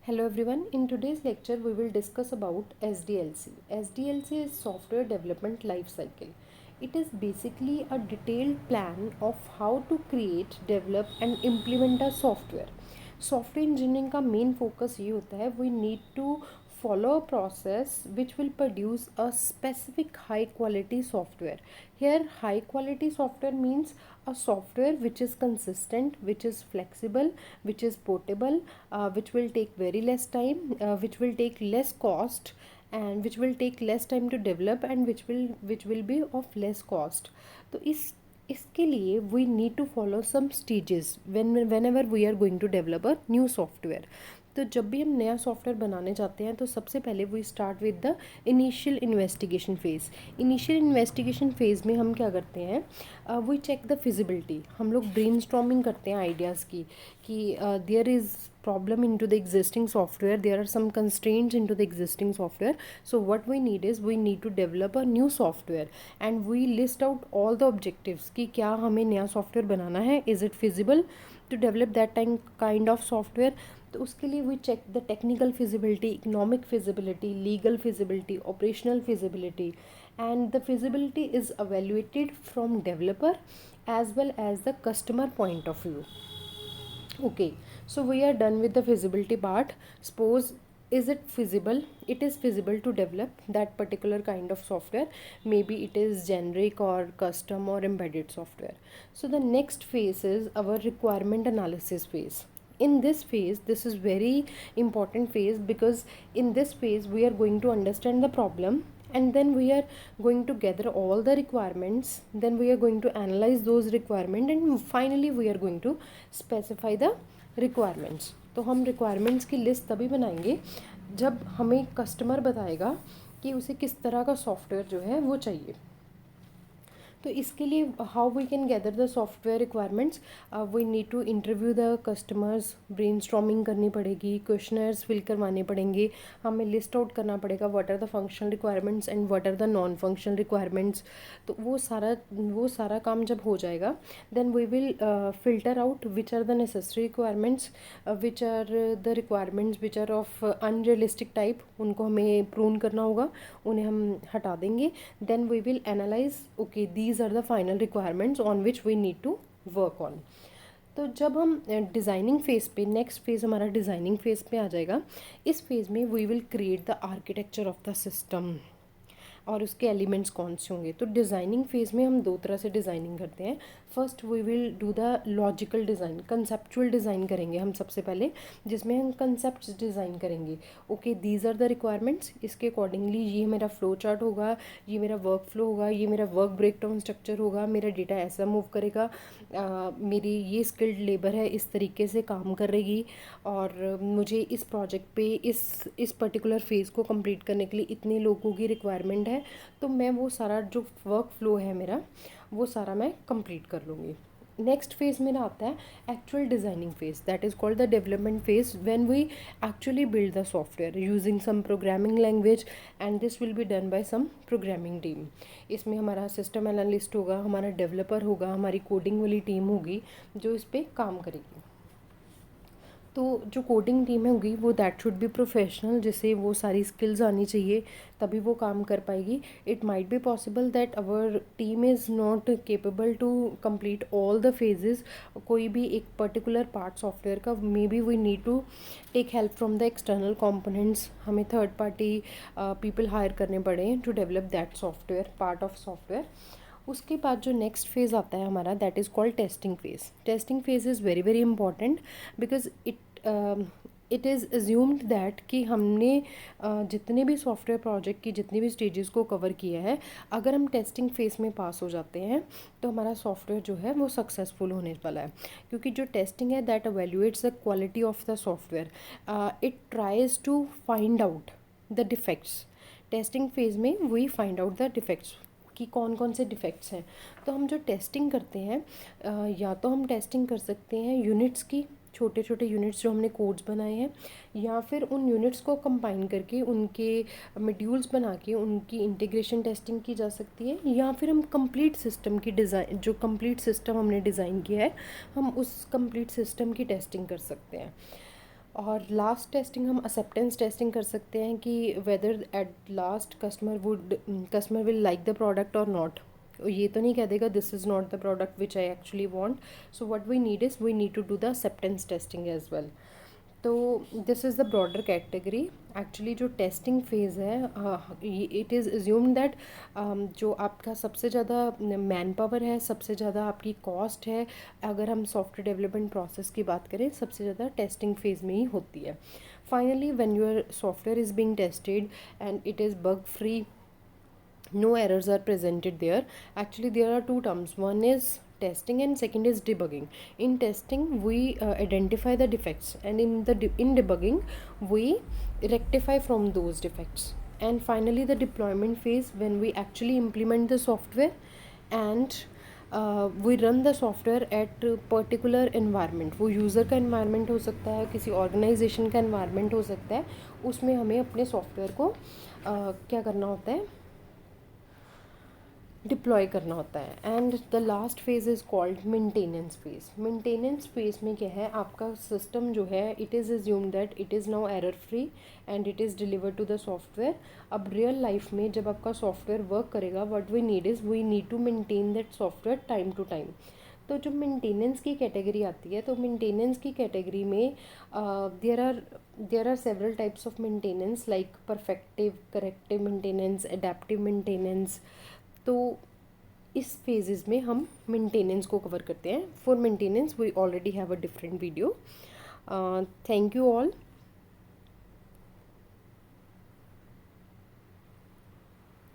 Hello everyone. In today's lecture we will discuss about SDLC. SDLC is Software Development Life Cycle. It is basically a detailed plan of how to create, develop and implement a software. Software engineering का main focus ये होता है we need to follow a process which will produce a specific high quality software. Here high quality software means a software which is consistent, which is flexible, which is portable, which will take very less time, which will take less cost and which will take less time to develop and which will be of less cost. तो इसके लिए we need to follow some stages whenever we are going to develop a new software. तो जब भी हम नया software बनाने जाते हैं तो सबसे पहले we start with the initial investigation phase. Initial investigation phase में हम क्या करते हैं, वी चेक द फिजिबिलिटी. हम लोग ब्रेनस्टॉर्मिंग करते हैं आइडियाज़ की कि there is problem into the existing software, there are some constraints into the existing software, so what we need is we need to develop a new software and we list out all the objectives कि क्या हमें नया software बनाना है, is it feasible to develop that kind of software. तो उसके लिए we check the technical feasibility, economic feasibility, legal feasibility, operational feasibility and the feasibility is evaluated from developer as well as the customer point of view. Okay, so we are done with the feasibility part. Suppose is it feasible, it is feasible to develop that particular kind of software, maybe it is generic or custom or embedded software. So the next phase is our requirement analysis phase. In this phase, this is very important phase because in this phase we are going to understand the problem and then we are going to gather all the requirements, then we are going to analyze those requirements and finally we are going to specify the requirements. तो हम requirements की list तभी बनाएंगे जब हमें customer बताएगा कि उसे किस तरह का सॉफ्टवेयर जो है वो चाहिए. तो इसके लिए how we can gather the software requirements, we need to interview the customers, brainstorming करनी पड़ेगी, क्वेश्चनर्स फिल करवाने पड़ेंगे, हमें लिस्ट आउट करना पड़ेगा what are the functional requirements and what are the non functional requirements. तो वो सारा काम जब हो जाएगा then we will filter out which are the necessary requirements, which are the requirements which are of unrealistic type, उनको हमें prune करना होगा, उन्हें हम हटा देंगे. Then we will analyze okay these are the final requirements on which we need to work on. तो जब हम डिज़ाइनिंग फेज़ पे, नेक्स्ट फेज़ हमारा डिज़ाइनिंग फेज़ पे आ जाएगा. इस फेज़ में we will create the architecture of the system और उसके एलिमेंट्स कौन से होंगे. तो डिज़ाइनिंग फेज़ में हम दो तरह से डिज़ाइनिंग करते हैं. First we will do the logical design, conceptual design करेंगे हम सबसे पहले, जिसमें हम कंसेप्ट डिज़ाइन करेंगे. Okay these are the requirements, इसके अकॉर्डिंगली ये मेरा फ्लो चार्ट होगा, ये मेरा वर्क फ्लो होगा, ये मेरा वर्क ब्रेकडाउन स्ट्रक्चर होगा, मेरा डेटा ऐसा मूव करेगा, मेरी ये स्किल्ड लेबर है इस तरीके से काम करेगी और मुझे इस प्रोजेक्ट पे इस पर्टिकुलर फेज़ को कंप्लीट करने के लिए इतने लोगों की रिक्वायरमेंट है. तो मैं वो सारा जो वर्क फ्लो है मेरा वो सारा मैं कंप्लीट कर लूँगी. नेक्स्ट फेज़ मेरा आता है actual designing phase, that is called the development phase, when we actually build the software using some programming language and this will be done by some programming team. इसमें हमारा system analyst होगा, हमारा developer होगा, हमारी coding वाली team होगी जो इस पर काम करेगी. तो जो कोडिंग टीम होगी वो दैट शुड बी प्रोफेशनल, जिसे वो सारी स्किल्स आनी चाहिए तभी वो काम कर पाएगी. It might be possible that our team is not capable to complete all the phases, कोई भी एक पर्टिकुलर पार्ट सॉफ्टवेयर का, may be we need to take help from the external components, हमें थर्ड पार्टी पीपल हायर करने पड़े to develop that software, part of software. उसके बाद जो नेक्स्ट फेज़ आता है हमारा that is called testing phase. Testing phase is very very important because it is assumed that कि हमने जितने भी सॉफ्टवेयर प्रोजेक्ट की जितनी भी स्टेजेस को कवर किया है, अगर हम टेस्टिंग फेज़ में पास हो जाते हैं तो हमारा सॉफ्टवेयर जो है वो सक्सेसफुल होने वाला है. क्योंकि जो टेस्टिंग है that evaluates the quality of the software, it tries to find out the defects. Testing phase में we find out the defects कि कौन कौन से डिफेक्ट्स हैं. तो हम जो टेस्टिंग करते हैं, या तो हम टेस्टिंग कर सकते हैं यूनिट्स की, छोटे छोटे यूनिट्स जो हमने कोड्स बनाए हैं, या फिर उन यूनिट्स को कंबाइन करके उनके मॉड्यूल्स बना के उनकी इंटीग्रेशन टेस्टिंग की जा सकती है, या फिर हम कंप्लीट सिस्टम की डिज़ाइन, जो कंप्लीट सिस्टम हमने डिज़ाइन किया है, हम उस कंप्लीट सिस्टम की टेस्टिंग कर सकते हैं. और लास्ट टेस्टिंग हम एक्सेप्टेंस टेस्टिंग कर सकते हैं कि whether at last customer will like the product और नॉट। ये तो नहीं कह देगा this is not the product which I actually want. So what we need is we need to do the acceptance testing as well. तो this is the broader category. Actually जो testing phase है it is assume that जो आपका सबसे ज़्यादा man power है, सबसे ज़्यादा आपकी कॉस्ट है, अगर हम सॉफ्टवेयर डेवलपमेंट प्रोसेस की बात करें सबसे ज़्यादा टेस्टिंग फेज़ में ही होती है। Finally when your software is being tested and it is bug free, no errors are presented there. Actually there are two terms, one is testing and second is debugging. In testing we identify the defects, and in debugging we rectify from those defects. And finally the deployment phase, when we actually implement the software and we run the software at particular environment, वो user का environment हो सकता है, किसी organisation का environment हो सकता है, उसमें हमें अपने सॉफ्टवेयर को क्या करना होता है, डिप्लॉय करना होता है। And the last phase is called maintenance phase. Maintenance phase में क्या है, आपका सिस्टम जो है it is assume that it is now error free and it is deliver to the software. अब रियल लाइफ में जब आपका सॉफ्टवेयर वर्क करेगा, what we need is we need to maintain that software time to time. तो जब maintenance की category आती है, तो मेंटेनेंस की कैटेगरी में there are several types of maintenance like perfective, corrective maintenance, adaptive maintenance. तो इस फेजेस में हम मेंटेनेंस को कवर करते हैं। For maintenance we already have a different video. Thank you all.